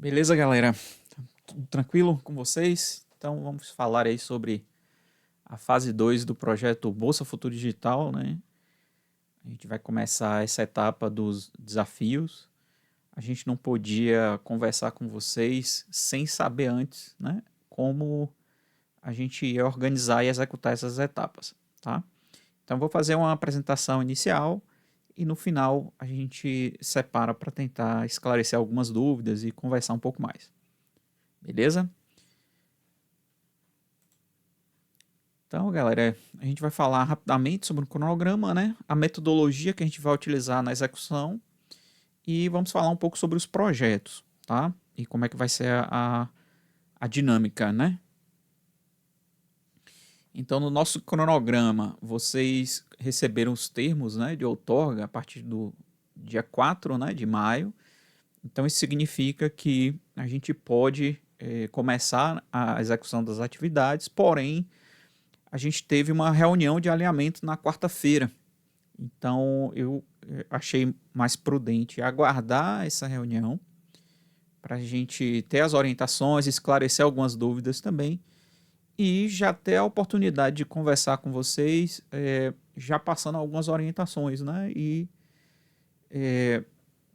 Beleza, galera? Tudo tranquilo com vocês? Então vamos falar aí sobre a fase 2 do projeto Bolsa Futuro Digital, né? A gente vai começar essa etapa dos desafios. A gente não podia conversar com vocês sem saber antes, né, como a gente ia organizar e executar essas etapas, tá? Então vou fazer uma apresentação inicial e no final a gente separa para tentar esclarecer algumas dúvidas e conversar um pouco mais. Beleza? Então, galera, a gente vai falar rapidamente sobre o cronograma, né? A metodologia que a gente vai utilizar na execução e vamos falar um pouco sobre os projetos, tá? E como é que vai ser a dinâmica, né? Então, no nosso cronograma, vocês receberam os termos, né, de outorga a partir do dia 4, né, de maio. Então, isso significa que a gente pode começar a execução das atividades, porém, a gente teve uma reunião de alinhamento na quarta-feira. Então, eu achei mais prudente aguardar essa reunião para a gente ter as orientações, esclarecer algumas dúvidas também e já ter a oportunidade de conversar com vocês, já passando algumas orientações, né? E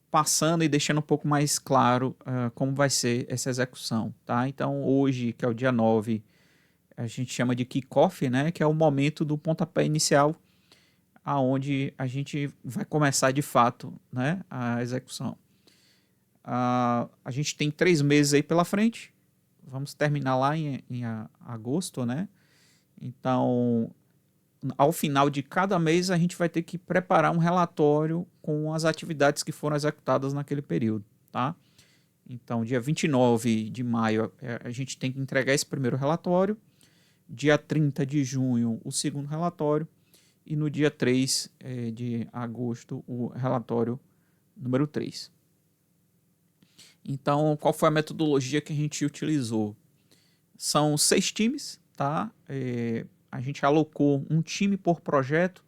passando e deixando um pouco mais claro como vai ser essa execução, tá? Então, hoje, que é o dia 9, a gente chama de kickoff, né? Que é o momento do pontapé inicial, aonde a gente vai começar de fato, né, a execução. A gente tem 3 meses aí pela frente, vamos terminar lá em agosto, né? Então, ao final de cada mês, a gente vai ter que preparar um relatório com as atividades que foram executadas naquele período, tá? Então, dia 29 de maio, a gente tem que entregar esse primeiro relatório, dia 30 de junho, o segundo relatório, e no dia 3 de agosto, o relatório número 3. Então, qual foi a metodologia que a gente utilizou? São 6 times, tá? A gente alocou um time por projeto,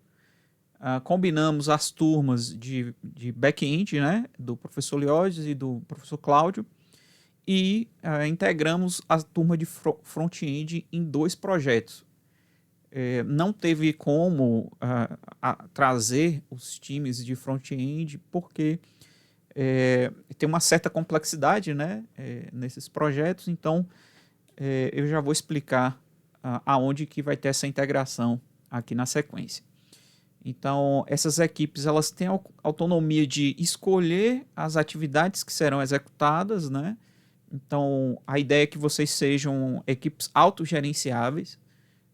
combinamos as turmas de back-end, né, do professor Leodes e do professor Cláudio, e integramos a turma de front-end em 2 projetos. Não teve como trazer os times de front-end, porque tem uma certa complexidade, né, nesses projetos, então eu já vou explicar aonde que vai ter essa integração aqui na sequência. Então, essas equipes elas têm autonomia de escolher as atividades que serão executadas, né? Então, a ideia é que vocês sejam equipes autogerenciáveis,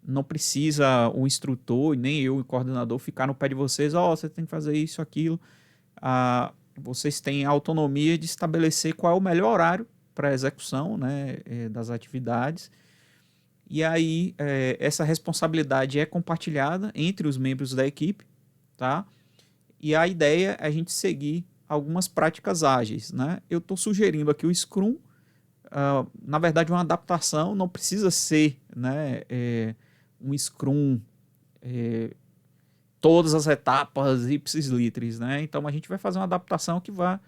não precisa o instrutor, nem eu, o coordenador, ficar no pé de vocês, você tem que fazer isso, aquilo. Vocês têm a autonomia de estabelecer qual é o melhor horário para a execução, né, das atividades. E aí, essa responsabilidade é compartilhada entre os membros da equipe, tá? E a ideia é a gente seguir algumas práticas ágeis, né? Eu estou sugerindo aqui o Scrum, na verdade uma adaptação, não precisa ser, né, um Scrum todas as etapas ipsis litteris, né? Então a gente vai fazer uma adaptação que vai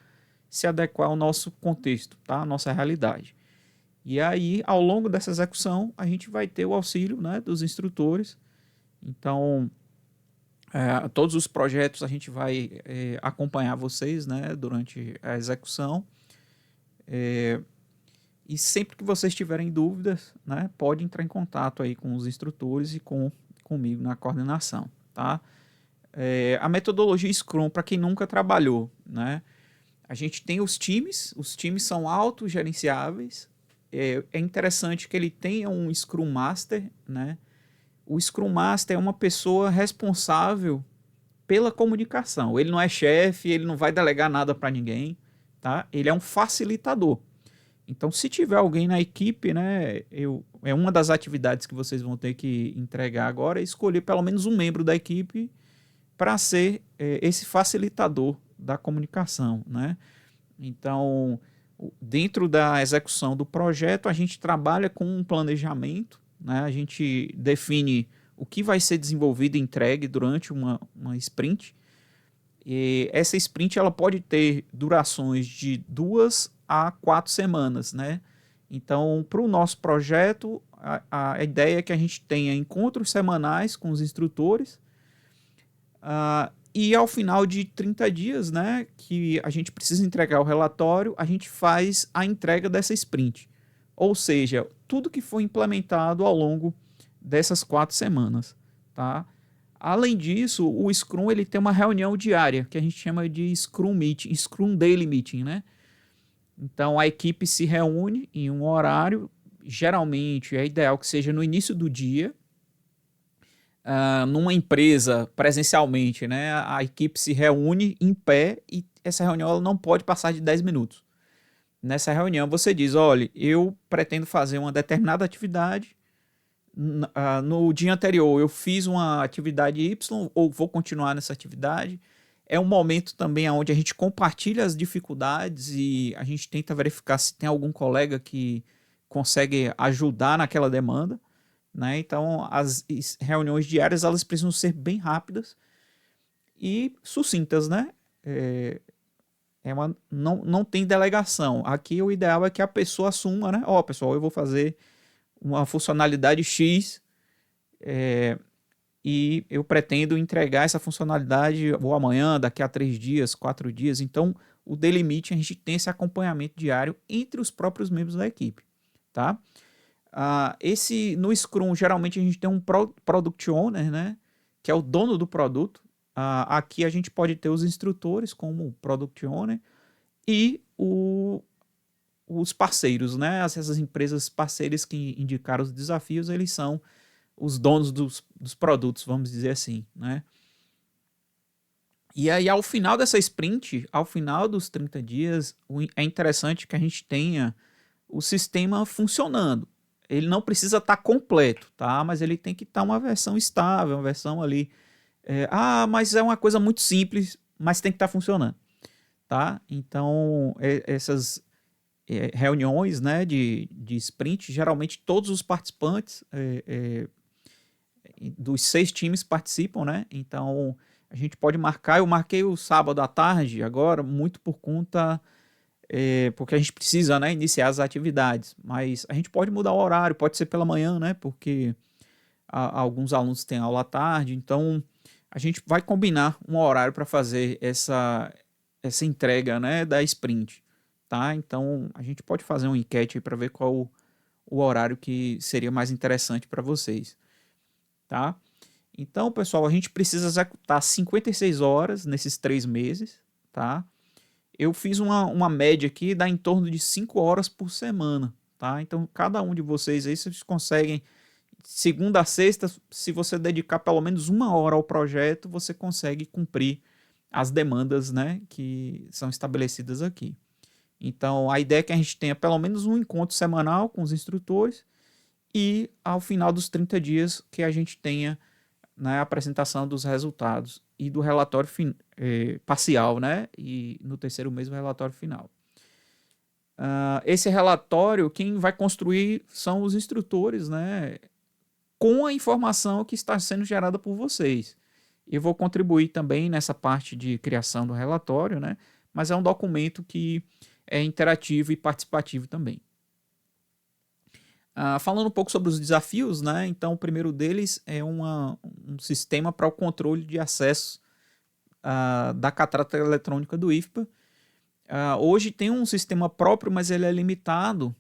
se adequar ao nosso contexto, tá? A nossa realidade. E aí, ao longo dessa execução, a gente vai ter o auxílio, né, dos instrutores. Então, todos os projetos a gente vai acompanhar vocês, né, durante a execução. E sempre que vocês tiverem dúvidas, né, pode entrar em contato aí com os instrutores e comigo na coordenação, tá? A metodologia Scrum, para quem nunca trabalhou, né, a gente tem os times são autogerenciáveis. É interessante que ele tenha um Scrum Master, né? O Scrum Master é uma pessoa responsável pela comunicação. Ele não é chefe, ele não vai delegar nada para ninguém, tá? Ele é um facilitador. Então, se tiver alguém na equipe, né, é uma das atividades que vocês vão ter que entregar agora, é escolher pelo menos um membro da equipe para ser esse facilitador da comunicação, né? Então, dentro da execução do projeto, a gente trabalha com um planejamento, né? A gente define o que vai ser desenvolvido e entregue durante uma sprint. E essa sprint ela pode ter durações de 2 a 4 semanas, né? Então, para o nosso projeto, a ideia é que a gente tenha encontros semanais com os instrutores, e ao final de 30 dias, né, que a gente precisa entregar o relatório, a gente faz a entrega dessa sprint. Ou seja, tudo que foi implementado ao longo dessas 4 semanas, tá? Além disso, o Scrum ele tem uma reunião diária, que a gente chama de Scrum Meeting, Scrum Daily Meeting, né? Então a equipe se reúne em um horário, geralmente é ideal que seja no início do dia, numa empresa presencialmente, né? A equipe se reúne em pé e essa reunião ela não pode passar de 10 minutos. Nessa reunião você diz, olha, eu pretendo fazer uma determinada atividade, no dia anterior eu fiz uma atividade Y ou vou continuar nessa atividade. É um momento também onde a gente compartilha as dificuldades e a gente tenta verificar se tem algum colega que consegue ajudar naquela demanda, né? Então as reuniões diárias elas precisam ser bem rápidas e sucintas, né? Não tem delegação. Aqui o ideal é que a pessoa assuma, né? Ó, pessoal, eu vou fazer uma funcionalidade X, e eu pretendo entregar essa funcionalidade ou amanhã, daqui a 3 dias, 4 dias. Então, o Daily Meeting, a gente tem esse acompanhamento diário entre os próprios membros da equipe, tá? No Scrum, geralmente a gente tem um Product Owner, né? Que é o dono do produto. Aqui a gente pode ter os instrutores como Product Owner e os parceiros, né? Essas empresas parceiras que indicaram os desafios, eles são os donos dos produtos, vamos dizer assim, né? E aí, ao final dessa sprint, ao final dos 30 dias, é interessante que a gente tenha o sistema funcionando. Ele não precisa estar completo, tá? Mas ele tem que estar uma versão estável, uma versão ali. Mas é uma coisa muito simples, mas tem que estar funcionando, tá? Então, essas reuniões, né, de sprint, geralmente todos os participantes dos 6 times participam, né? Então a gente pode marcar. Eu marquei o sábado à tarde agora, muito por conta, porque a gente precisa, né, iniciar as atividades. Mas a gente pode mudar o horário, pode ser pela manhã, né? Porque alguns alunos têm aula à tarde. Então a gente vai combinar um horário para fazer essa entrega, né, da sprint, tá? Então a gente pode fazer uma enquete para ver qual o horário que seria mais interessante para vocês. Tá? Então, pessoal, a gente precisa executar 56 horas nesses 3 meses, tá? Eu fiz uma média aqui, dá em torno de 5 horas por semana, tá? Então, cada um de vocês aí, vocês conseguem, segunda a sexta, se você dedicar pelo menos 1 hora ao projeto, você consegue cumprir as demandas, né, que são estabelecidas aqui. Então, a ideia é que a gente tenha pelo menos um encontro semanal com os instrutores e ao final dos 30 dias que a gente tenha, né, a apresentação dos resultados e do relatório parcial, né, e no terceiro mês o relatório final. Esse relatório, quem vai construir são os instrutores, né, com a informação que está sendo gerada por vocês. Eu vou contribuir também nessa parte de criação do relatório, né, mas é um documento que é interativo e participativo também. Falando um pouco sobre os desafios, né? Então, o primeiro deles é um sistema para o controle de acesso da catrata eletrônica do IFPA. Hoje tem um sistema próprio, mas ele é limitado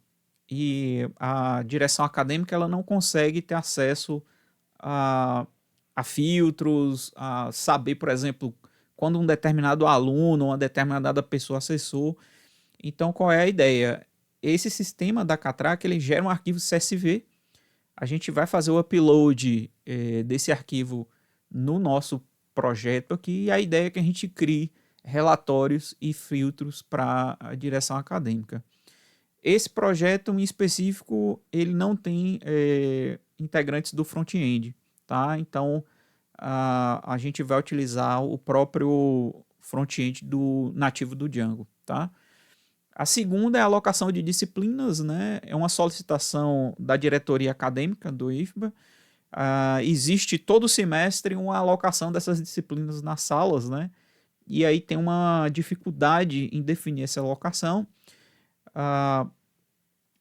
e a direção acadêmica ela não consegue ter acesso a filtros, a saber, por exemplo, quando um determinado aluno, uma determinada pessoa acessou. Então, qual é a ideia? Esse sistema da Catraca, ele gera um arquivo CSV. A gente vai fazer o upload desse arquivo no nosso projeto aqui. E a ideia é que a gente crie relatórios e filtros para a direção acadêmica. Esse projeto em específico, ele não tem integrantes do front-end, tá? Então, a gente vai utilizar o próprio front-end nativo do Django, tá? A segunda é a alocação de disciplinas, né? É uma solicitação da diretoria acadêmica do IFBA. Existe todo semestre uma alocação dessas disciplinas nas salas, né? E aí tem uma dificuldade em definir essa alocação.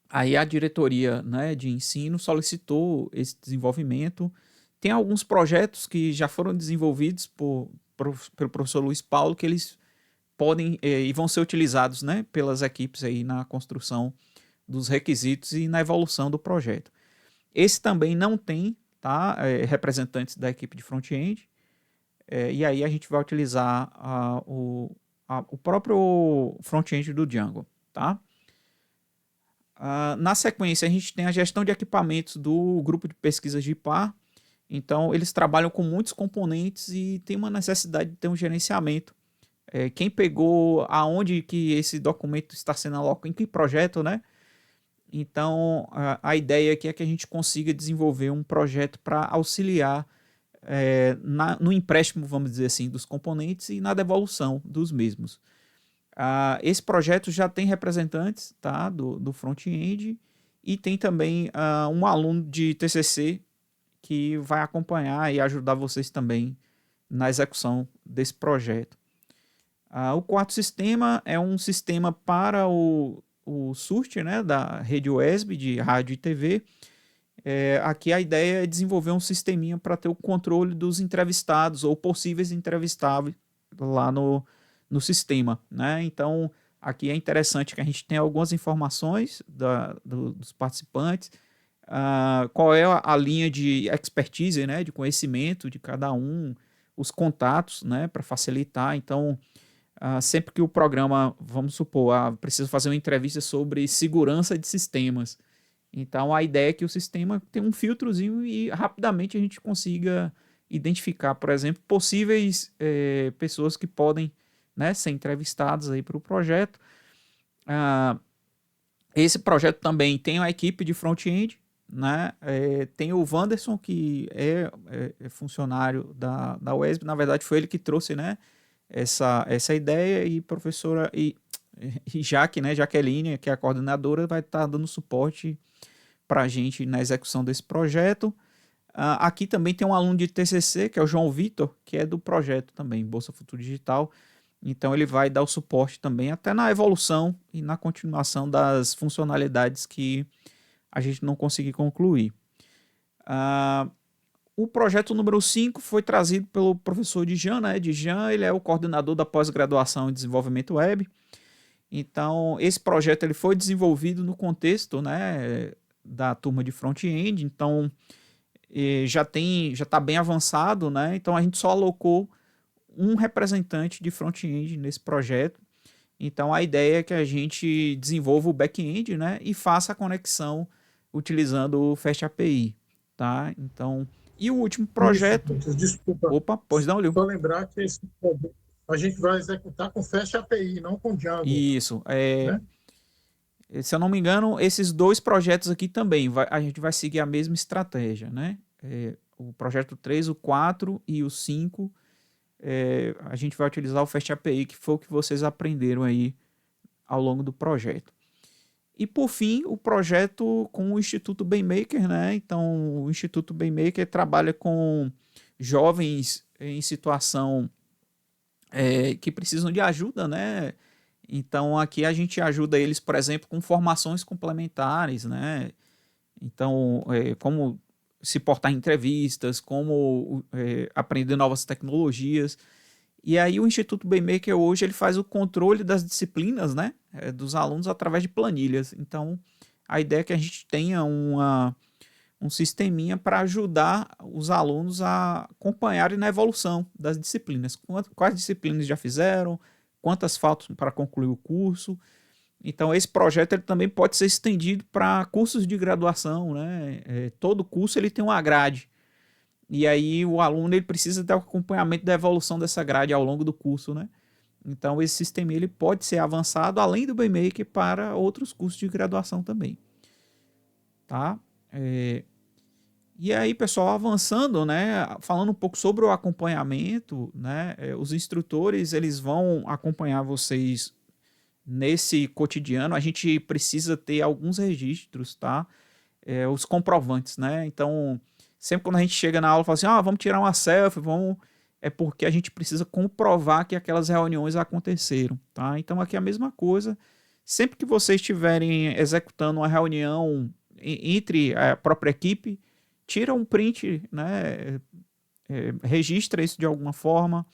aí a diretoria, né, de ensino solicitou esse desenvolvimento. Tem alguns projetos que já foram desenvolvidos pelo professor Luiz Paulo, que eles podem e vão ser utilizados, né, pelas equipes aí na construção dos requisitos e na evolução do projeto. Esse também não tem, tá, representantes da equipe de front-end, e aí a gente vai utilizar o próprio front-end do Django, tá? Na sequência, a gente tem a gestão de equipamentos do grupo de pesquisas de IPAR. Então, eles trabalham com muitos componentes e tem uma necessidade de ter um gerenciamento. Quem pegou aonde que esse documento está sendo alocado, em que projeto, né? Então, a ideia aqui é que a gente consiga desenvolver um projeto para auxiliar no empréstimo, vamos dizer assim, dos componentes e na devolução dos mesmos. Esse projeto já tem representantes, tá, do front-end, e tem também um aluno de TCC que vai acompanhar e ajudar vocês também na execução desse projeto. O quarto sistema é um sistema para o SURT, né, da rede USB de rádio e TV. Aqui a ideia é desenvolver um sisteminha para ter o controle dos entrevistados ou possíveis entrevistados lá no sistema, né? Então, aqui é interessante que a gente tenha algumas informações dos participantes, qual é a linha de expertise, né, de conhecimento de cada um, os contatos, né, para facilitar. Então, sempre que o programa, vamos supor, precisa fazer uma entrevista sobre segurança de sistemas. Então, a ideia é que o sistema tenha um filtrozinho e rapidamente a gente consiga identificar, por exemplo, possíveis pessoas que podem, né, ser entrevistadas aí para o projeto. Esse projeto também tem a equipe de front-end, né? Tem o Wanderson, que é funcionário da UESB. Na verdade, foi ele que trouxe, né, essa ideia, e professora e Jaque, né, Jaqueline, que é a coordenadora, vai estar dando suporte para a gente na execução desse projeto. Aqui também tem um aluno de TCC, que é o João Vitor, que é do projeto também, Bolsa Futuro Digital. Então ele vai dar o suporte também até na evolução e na continuação das funcionalidades que a gente não conseguir concluir. O projeto número 5 foi trazido pelo professor Djan, né? Djan, ele é o coordenador da pós-graduação em desenvolvimento web. Então, esse projeto ele foi desenvolvido no contexto, né, da turma de front-end. Então, já está bem avançado, né? Então, a gente só alocou um representante de front-end nesse projeto. Então, a ideia é que a gente desenvolva o back-end, né, e faça a conexão utilizando o Fast API, tá? Então, e o último projeto... Isso, desculpa. Opa, pois não, Lil. Só lembrar que esse projeto a gente vai executar com Fast API, não com Django. Isso, né? Se eu não me engano, esses dois projetos aqui também, a gente vai seguir a mesma estratégia, né? O projeto 3, o 4 e o 5, a gente vai utilizar o Fast API, que foi o que vocês aprenderam aí ao longo do projeto. E por fim, o projeto com o Instituto BainMaker, né? Então, o Instituto BainMaker trabalha com jovens em situação que precisam de ajuda, né? Então, aqui a gente ajuda eles, por exemplo, com formações complementares, né? Então, como se portar em entrevistas, como aprender novas tecnologias. E aí o Instituto BainMaker hoje ele faz o controle das disciplinas, né, dos alunos através de planilhas. Então, a ideia é que a gente tenha um sisteminha para ajudar os alunos a acompanharem na evolução das disciplinas. Quais disciplinas já fizeram, quantas faltam para concluir o curso. Então, esse projeto ele também pode ser estendido para cursos de graduação, né? Todo curso ele tem uma grade. E aí o aluno ele precisa ter o acompanhamento da evolução dessa grade ao longo do curso, né? Então, esse sistema ele pode ser avançado, além do BainMaker, para outros cursos de graduação também. Tá? E aí, pessoal, avançando, né? Falando um pouco sobre o acompanhamento, né? Os instrutores eles vão acompanhar vocês nesse cotidiano. A gente precisa ter alguns registros, tá? Os comprovantes, né? Então, sempre quando a gente chega na aula e fala assim, vamos tirar uma selfie, é porque a gente precisa comprovar que aquelas reuniões aconteceram, tá? Então, aqui é a mesma coisa. Sempre que vocês estiverem executando uma reunião entre a própria equipe, tira um print, né? Registra isso de alguma forma.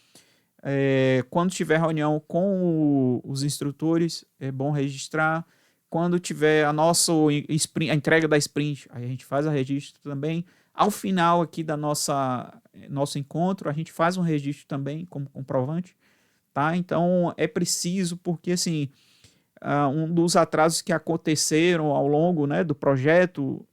Quando tiver reunião com os instrutores, é bom registrar. Quando tiver a entrega da sprint, aí a gente faz a registro também. Ao final aqui da nosso encontro, a gente faz um registro também como comprovante, tá? Então é preciso, porque assim, um dos atrasos que aconteceram ao longo, né, do projeto,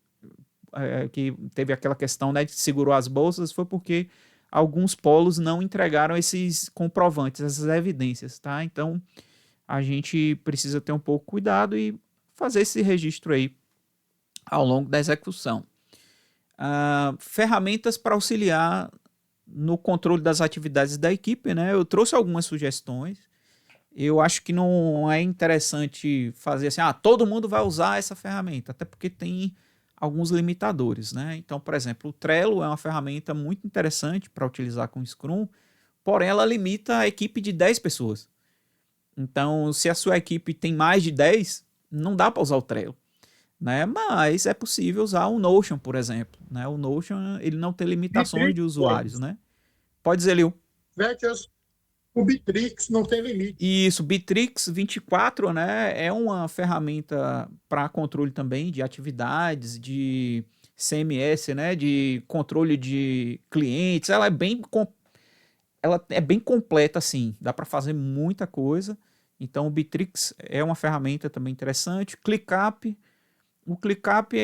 que teve aquela questão, né, de segurou as bolsas, foi porque alguns polos não entregaram esses comprovantes, essas evidências, tá? Então a gente precisa ter um pouco cuidado e fazer esse registro aí ao longo da execução. Ferramentas para auxiliar no controle das atividades da equipe, né? Eu trouxe algumas sugestões. Eu acho que não é interessante fazer assim, todo mundo vai usar essa ferramenta, até porque tem alguns limitadores, né? Então, por exemplo, o Trello é uma ferramenta muito interessante para utilizar com o Scrum, porém ela limita a equipe de 10 pessoas. Então, se a sua equipe tem mais de 10, não dá para usar o Trello, né? Mas é possível usar o Notion, por exemplo, né? O Notion, ele não tem limitações de usuários, né? Pode dizer, Liu. O Bitrix não tem limite. Isso, Bitrix 24, né, é uma ferramenta para controle também de atividades, de CMS, né, de controle de clientes. Ela é bem completa, assim, dá para fazer muita coisa. Então, o Bitrix é uma ferramenta também interessante. ClickUp, o ClickUp,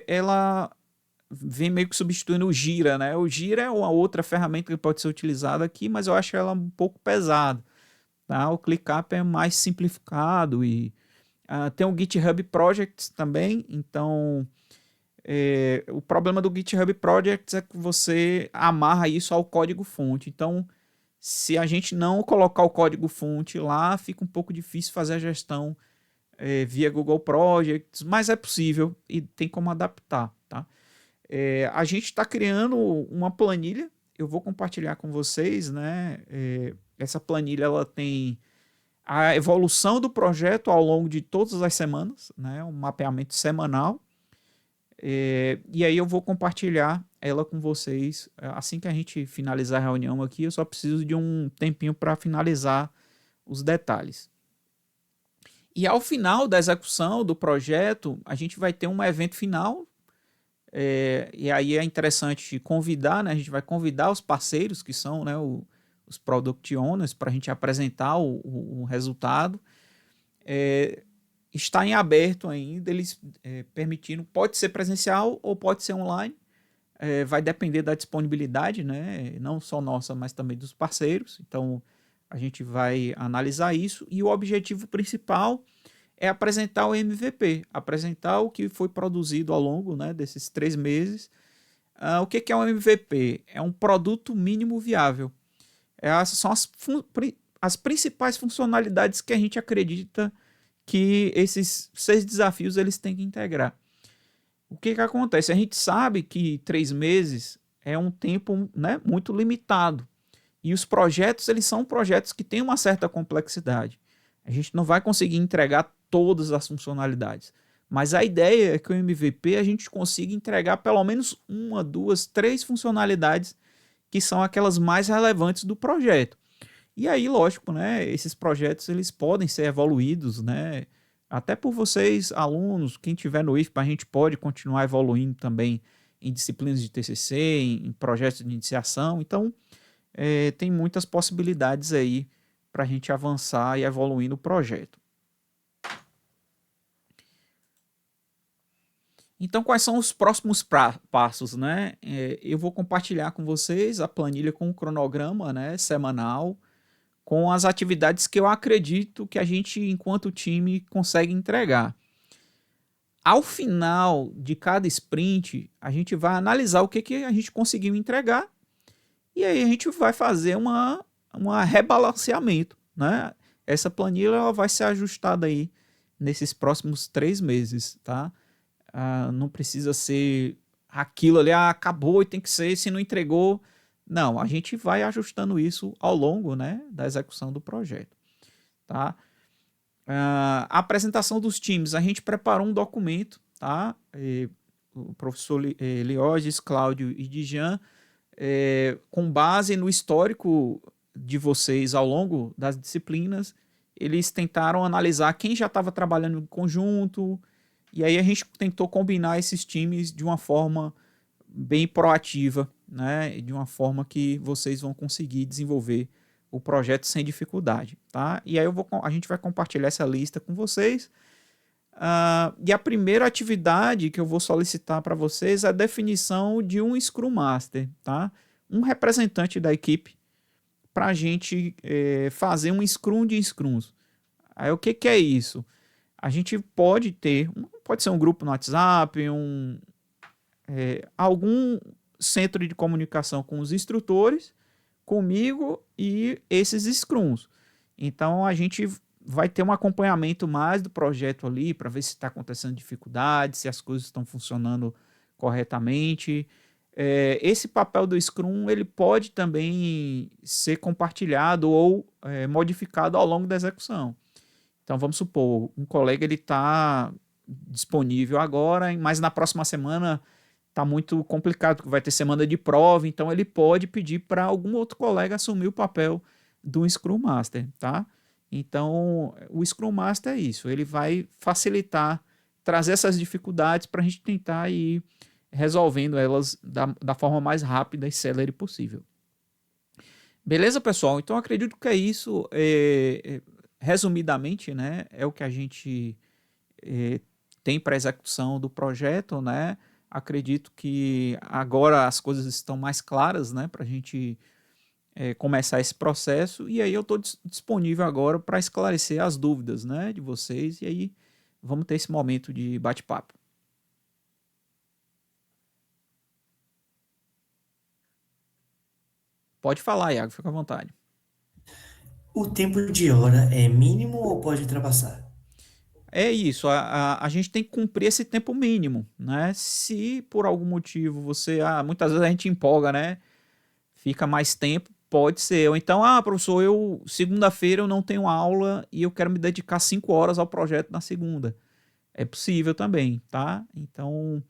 ela vem meio que substituindo o Gira, né? O Gira é uma outra ferramenta que pode ser utilizada aqui, mas eu acho ela um pouco pesada. Tá? O ClickUp é mais simplificado e tem o GitHub Projects também. Então, o problema do GitHub Projects é que você amarra isso ao código-fonte. Então, se a gente não colocar o código-fonte lá, fica um pouco difícil fazer a gestão via Google Projects, mas é possível e tem como adaptar. Tá? A gente está criando uma planilha, eu vou compartilhar com vocês, né? Essa planilha ela tem a evolução do projeto ao longo de todas as semanas, né? Um mapeamento semanal. E aí eu vou compartilhar ela com vocês assim que a gente finalizar a reunião aqui. Eu só preciso de um tempinho para finalizar os detalhes. E ao final da execução do projeto, a gente vai ter um evento final. E aí é interessante convidar, né? A gente vai convidar os parceiros que são, né, os Product Owners para a gente apresentar o resultado. Está em aberto ainda, eles permitindo, pode ser presencial ou pode ser online, vai depender da disponibilidade, né? Não só nossa, mas também dos parceiros. Então a gente vai analisar isso e o objetivo principal é apresentar o MVP, apresentar o que foi produzido ao longo, né, desses 3 meses. O que é um MVP? É um produto mínimo viável. São as principais funcionalidades que a gente acredita que esses 6 desafios eles têm que integrar. O que acontece? A gente sabe que 3 meses é um tempo, né, muito limitado. E os projetos, eles são projetos que têm uma certa complexidade. A gente não vai conseguir entregar todas as funcionalidades. Mas a ideia é que o MVP a gente consiga entregar pelo menos 1, 2, 3 funcionalidades que são aquelas mais relevantes do projeto. E aí, lógico, né, esses projetos eles podem ser evoluídos, né, até por vocês, alunos, quem tiver no IFPA, a gente pode continuar evoluindo também em disciplinas de TCC, em projetos de iniciação. Então, tem muitas possibilidades aí para a gente avançar e evoluir no projeto. Então, quais são os próximos passos, né? Eu vou compartilhar com vocês a planilha com o cronograma, né, semanal, com as atividades que eu acredito que a gente, enquanto time, consegue entregar. Ao final de cada sprint, a gente vai analisar o que a gente conseguiu entregar e aí a gente vai fazer um rebalanceamento, né? Essa planilha ela vai ser ajustada aí nesses próximos 3 meses, tá? Não precisa ser aquilo ali, acabou e tem que ser, se não entregou. Não, a gente vai ajustando isso ao longo, né, da execução do projeto, tá? A apresentação dos times, a gente preparou um documento, tá? O professor Liorges, Cláudio e Dijan, com base no histórico de vocês ao longo das disciplinas, eles tentaram analisar quem já estava trabalhando em conjunto, e aí a gente tentou combinar esses times de uma forma bem proativa, né? De uma forma que vocês vão conseguir desenvolver o projeto sem dificuldade, tá? E aí a gente vai compartilhar essa lista com vocês. E a primeira atividade que eu vou solicitar para vocês é a definição de um Scrum Master, tá? Um representante da equipe para a gente fazer um Scrum de Scrums. Aí o que é isso? A gente pode ser um grupo no WhatsApp, algum centro de comunicação com os instrutores, comigo e esses Scrums. Então a gente vai ter um acompanhamento mais do projeto ali para ver se está acontecendo dificuldade, se as coisas estão funcionando corretamente. Esse papel do Scrum ele pode também ser compartilhado ou modificado ao longo da execução. Então vamos supor, um colega ele está disponível agora, mas na próxima semana está muito complicado, porque vai ter semana de prova, então ele pode pedir para algum outro colega assumir o papel do Scrum Master, tá? Então, o Scrum Master é isso, ele vai facilitar, trazer essas dificuldades para a gente tentar ir resolvendo elas da forma mais rápida e célere possível. Beleza, pessoal? Então, acredito que é isso. Resumidamente, né, é o que a gente tem para execução do projeto, né? Acredito que agora as coisas estão mais claras, né, para a gente começar esse processo, e aí eu estou disponível agora para esclarecer as dúvidas, né, de vocês, e aí vamos ter esse momento de bate-papo. Pode falar, Iago, fica à vontade. O tempo de hora é mínimo ou pode ultrapassar? É isso, a gente tem que cumprir esse tempo mínimo, né? Se por algum motivo muitas vezes a gente empolga, né? Fica mais tempo, pode ser. Ou então, professor, segunda-feira eu não tenho aula e eu quero me dedicar 5 horas ao projeto na segunda. É possível também, tá? Então,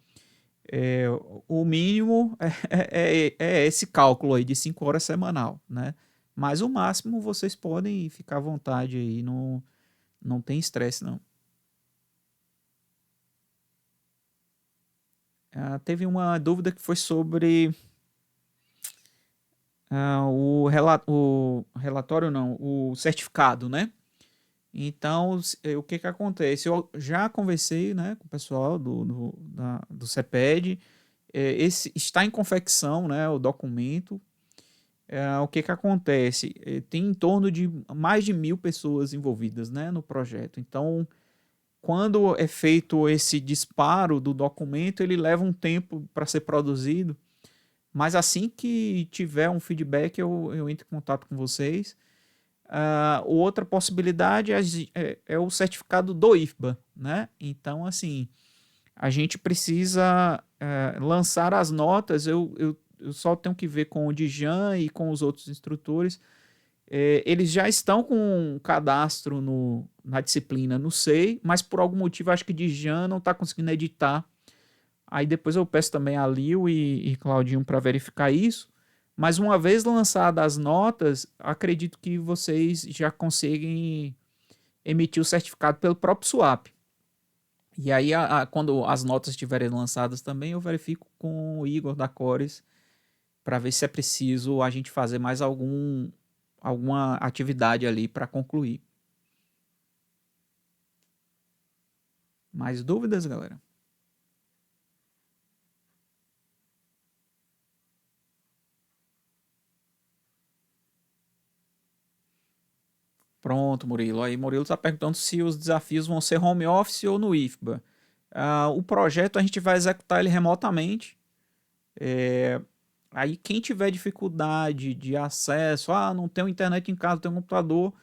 o mínimo é esse cálculo aí de 5 horas semanal, né? Mas o máximo vocês podem ficar à vontade aí, não tem estresse não. Teve uma dúvida que foi sobre o relatório, não, o certificado, né? Então, o que acontece? Eu já conversei, né, com o pessoal do CEPED, está em confecção, né, o documento. O que acontece? Tem em torno de mais de 1.000 pessoas envolvidas, né, no projeto. Então, quando é feito esse disparo do documento, ele leva um tempo para ser produzido, mas assim que tiver um feedback, eu entro em contato com vocês. Outra possibilidade é o certificado do IFBA, né? Então, assim, a gente precisa lançar as notas, eu só tenho que ver com o Dijan e com os outros instrutores. Eles já estão com um cadastro na disciplina no SEI, mas por algum motivo acho que Dijan não está conseguindo editar. Aí depois eu peço também a Lil e Claudinho para verificar isso. Mas uma vez lançadas as notas, acredito que vocês já conseguem emitir o certificado pelo próprio Swap. E aí, quando as notas estiverem lançadas também, eu verifico com o Igor da Cores para ver se é preciso a gente fazer mais alguma atividade ali para concluir. Mais dúvidas, galera? Pronto, Murilo. Aí Murilo está perguntando se os desafios vão ser home office ou no IFBA. O projeto a gente vai executar ele remotamente. Aí quem tiver dificuldade de acesso, não tenho internet em casa, não tenho computador,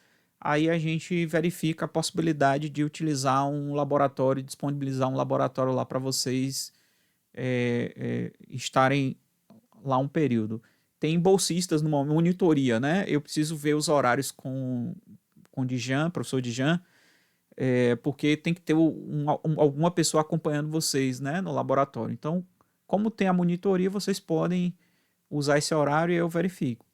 aí a gente verifica a possibilidade de utilizar um laboratório, disponibilizar um laboratório lá para vocês estarem lá um período. Tem bolsistas numa monitoria, né? Eu preciso ver os horários com o Dijan, professor Dijan, porque tem que ter alguma pessoa acompanhando vocês, né, no laboratório. Então, como tem a monitoria, vocês podem usar esse horário e eu verifico.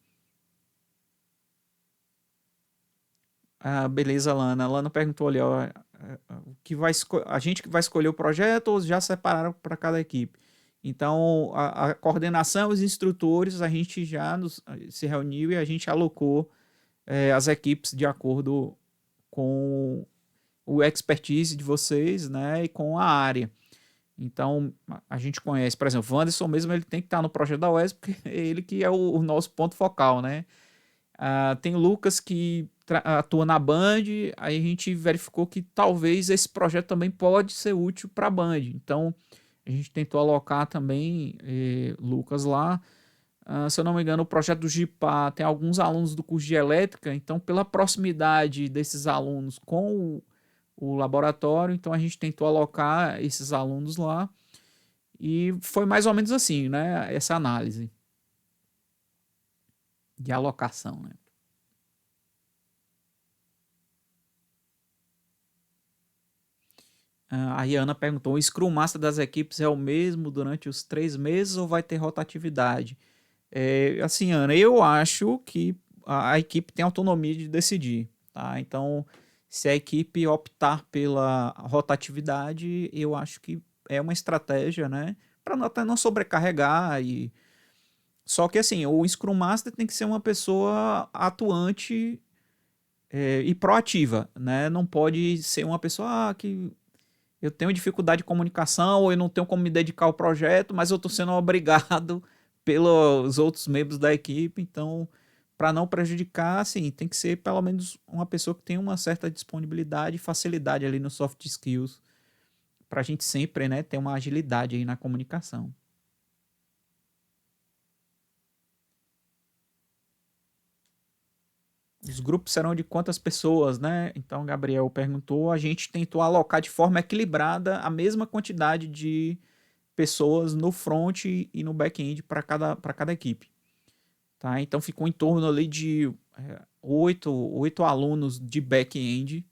Ah, beleza, Lana. A Lana perguntou ali, ó, a gente que vai escolher o projeto ou já separaram para cada equipe? Então, a coordenação, os instrutores, a gente já se reuniu e a gente alocou as equipes de acordo com o expertise de vocês, né, e com a área. Então, a gente conhece, por exemplo, o Wanderson mesmo, ele tem que estar no projeto da UES, porque é ele que é o nosso ponto focal, né? Tem o Lucas que atua na Band, aí a gente verificou que talvez esse projeto também pode ser útil para a Band. Então, a gente tentou alocar também Lucas lá. Se eu não me engano, o projeto do GIPA tem alguns alunos do curso de elétrica, então, pela proximidade desses alunos com o laboratório, então a gente tentou alocar esses alunos lá. E foi mais ou menos assim, né? Essa análise de alocação, né? A Iana perguntou: o Scrum Master das equipes é o mesmo durante os 3 meses ou vai ter rotatividade? Assim, Ana, eu acho que a equipe tem autonomia de decidir, tá? Então, se a equipe optar pela rotatividade, eu acho que é uma estratégia, né? Para até não sobrecarregar e só que assim, o Scrum Master tem que ser uma pessoa atuante e proativa, né? Não pode ser uma pessoa que eu tenho dificuldade de comunicação ou eu não tenho como me dedicar ao projeto, mas eu estou sendo obrigado pelos outros membros da equipe. Então, para não prejudicar, assim, tem que ser pelo menos uma pessoa que tem uma certa disponibilidade e facilidade ali no soft skills, para a gente sempre, né, ter uma agilidade aí na comunicação. Os grupos serão de quantas pessoas, né? Então, Gabriel perguntou. A gente tentou alocar de forma equilibrada a mesma quantidade de pessoas no front e no back-end para cada equipe. Tá? Então, ficou em torno ali de 8 alunos de back-end.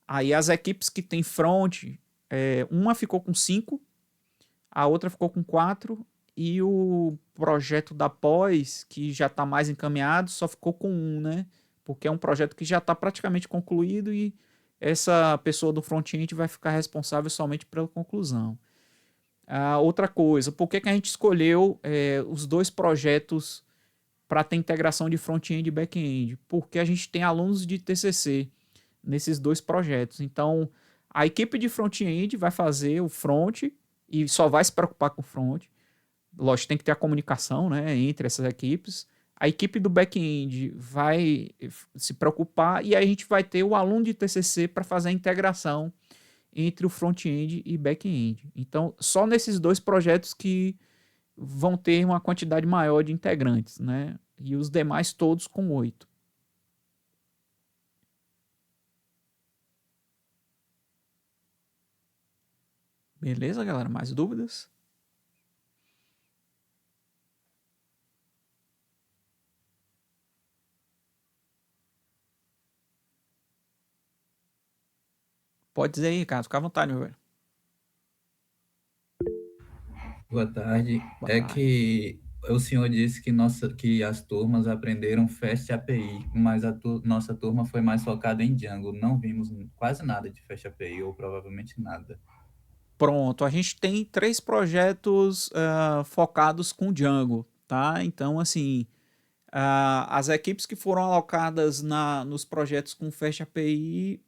Aí, as equipes que tem front, uma ficou com 5, a outra ficou com 4, e o projeto da pós, que já está mais encaminhado, só ficou com 1, né? Porque é um projeto que já está praticamente concluído e essa pessoa do front-end vai ficar responsável somente pela conclusão. Outra coisa, por que a gente escolheu os 2 projetos para ter integração de front-end e back-end? Porque a gente tem alunos de TCC nesses 2 projetos. Então, a equipe de front-end vai fazer o front e só vai se preocupar com o front. Lógico, tem que ter a comunicação, né, entre essas equipes. A equipe do back-end vai se preocupar e aí a gente vai ter o aluno de TCC para fazer a integração entre o front-end e back-end. Então, só nesses 2 projetos que vão ter uma quantidade maior de integrantes, né? E os demais todos com 8. Beleza, galera? Mais dúvidas? Pode dizer aí, Ricardo. Fica à vontade, meu velho. Boa tarde. Boa É tarde. que o senhor disse que as turmas aprenderam Fast API, mas nossa turma foi mais focada em Django. Não vimos quase nada de Fast API, ou provavelmente nada. Pronto, a gente tem 3 projetos focados com Django, tá? Então, assim, as equipes que foram alocadas nos projetos com Fast API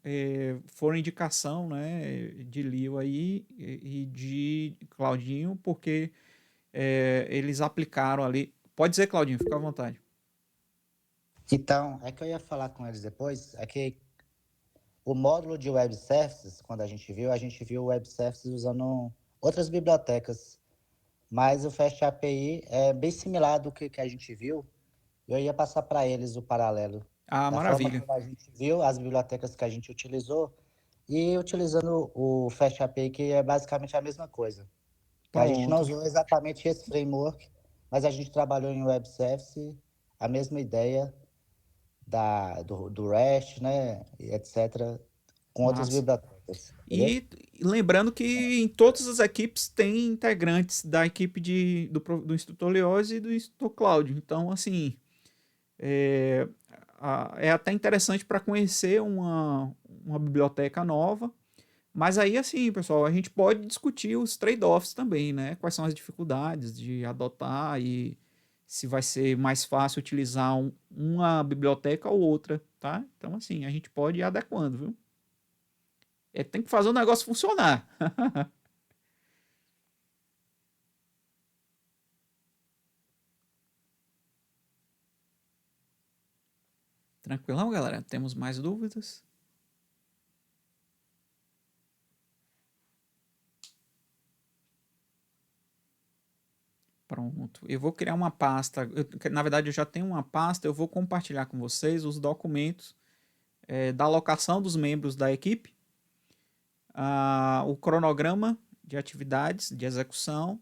foram indicação, né, de Lio aí e de Claudinho, porque eles aplicaram ali. Pode dizer, Claudinho, fica à vontade. Então, é que eu ia falar com eles depois, é que o módulo de Web Services, quando a gente viu o Web Services usando outras bibliotecas, mas o Fast API é bem similar do que a gente viu. Eu ia passar para eles o paralelo da forma Maravilha. como a gente viu as bibliotecas que a gente utilizou e utilizando o Fast API, que é basicamente a mesma coisa. Que a gente não Pronto. usou exatamente esse framework, mas a gente trabalhou em Web Service, a mesma ideia do REST, né, etc., com outras Massa. bibliotecas. Entendeu? E lembrando que em todas as equipes tem integrantes da equipe do instrutor Leoz e do instrutor Cláudio. Então, assim, é, é até interessante para conhecer uma biblioteca nova. Mas aí, assim, pessoal, a gente pode discutir os trade-offs também, né? Quais são as dificuldades de adotar e se vai ser mais fácil utilizar uma biblioteca ou outra, tá? Então, assim, a gente pode ir adequando, viu? Tem que fazer o negócio funcionar. Tranquilão, galera? Temos mais dúvidas? Pronto. Eu vou criar uma pasta. Na verdade, eu já tenho uma pasta. Eu vou compartilhar com vocês os documentos da alocação dos membros da equipe, o cronograma de atividades de execução.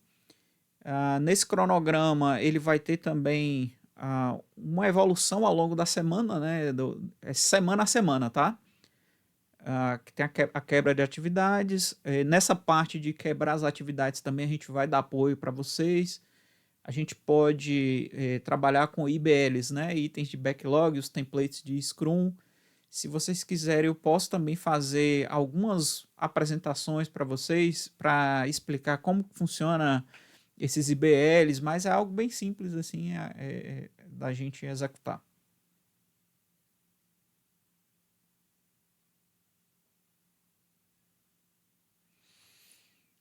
Nesse cronograma, ele vai ter também uma evolução ao longo da semana, né? Semana a semana, tá? Que tem a quebra de atividades. Nessa parte de quebrar as atividades também a gente vai dar apoio para vocês. A gente pode trabalhar com IBLs, né? Itens de backlog, os templates de Scrum. Se vocês quiserem, eu posso também fazer algumas apresentações para vocês, para explicar como funciona esses IBLs, mas é algo bem simples assim da gente executar.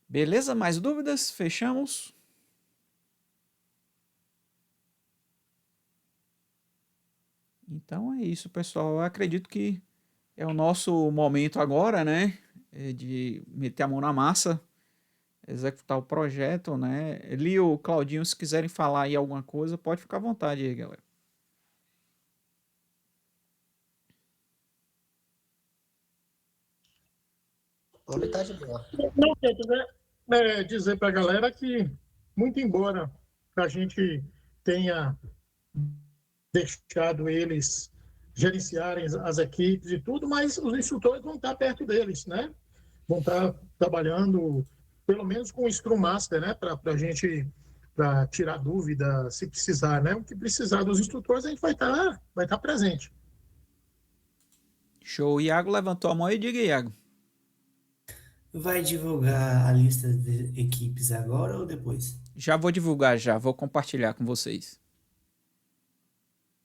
Beleza? Mais dúvidas? Fechamos? Então é isso, pessoal. Eu acredito que é o nosso momento agora, né? De meter a mão na massa, executar o projeto, né? Lio, Claudinho, se quiserem falar aí alguma coisa, pode ficar à vontade aí, galera. Ele tá de boa. Não, Pedro, dizer para a galera que, muito embora a gente tenha deixado eles gerenciarem as equipes e tudo, mas os instrutores vão estar perto deles, né? Vão estar trabalhando, pelo menos com o Scrum Master, né? Para a gente tirar dúvida, se precisar, né? O que precisar dos instrutores, a gente vai estar presente. Show. Iago levantou a mão e diga, Iago. Vai divulgar a lista de equipes agora ou depois? Já vou divulgar já, vou compartilhar com vocês.